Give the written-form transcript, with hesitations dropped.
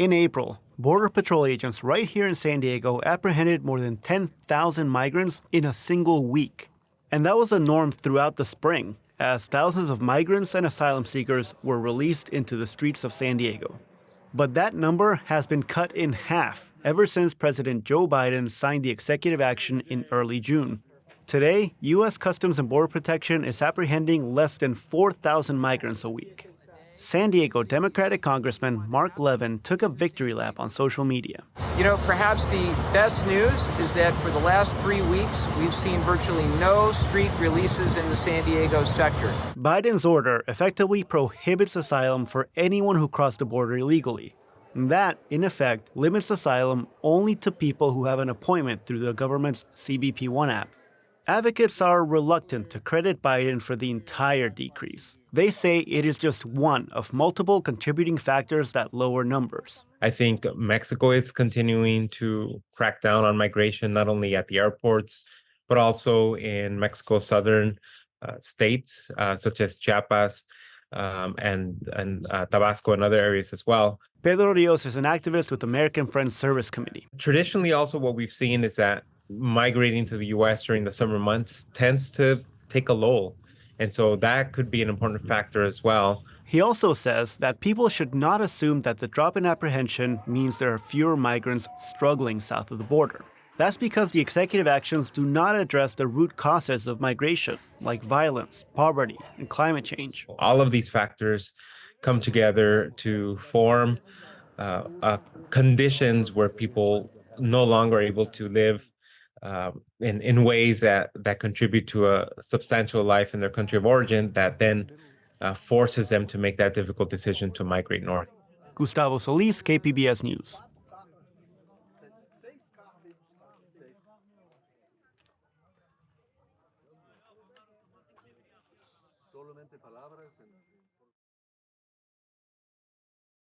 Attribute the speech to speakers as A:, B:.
A: In April, Border Patrol agents right here in San Diego apprehended more than 10,000 migrants in a single week. And that was the norm throughout the spring, as thousands of migrants and asylum seekers were released into the streets of San Diego. But that number has been cut in half ever since President Joe Biden signed the executive action in early June. Today, U.S. Customs and Border Protection is apprehending less than 4,000 migrants a week. San Diego Democratic Congressman Mark Levin took a victory lap on social media.
B: Perhaps the best news is that for the last 3 weeks, we've seen virtually no street releases in the San Diego sector.
A: Biden's order effectively prohibits asylum for anyone who crossed the border illegally. That, in effect, limits asylum only to people who have an appointment through the government's CBP-1 app. Advocates are reluctant to credit Biden for the entire decrease. They say it is just one of multiple contributing factors that lower numbers.
C: I think Mexico is continuing to crack down on migration, not only at the airports, but also in Mexico's southern states, such as Chiapas and Tabasco and other areas as well.
A: Pedro Rios is an activist with American Friends Service Committee.
C: Traditionally, also what we've seen is that migrating to the U.S. during the summer months tends to take a lull. And so that could be an important factor as well.
A: He also says that people should not assume that the drop in apprehension means there are fewer migrants struggling south of the border. That's because the executive actions do not address the root causes of migration, like violence, poverty, and climate change.
C: All of these factors come together to form conditions where people no longer are able to live in ways that contribute to a substantial life in their country of origin that then forces them to make that difficult decision to migrate north.
A: Gustavo Solis, KPBS News.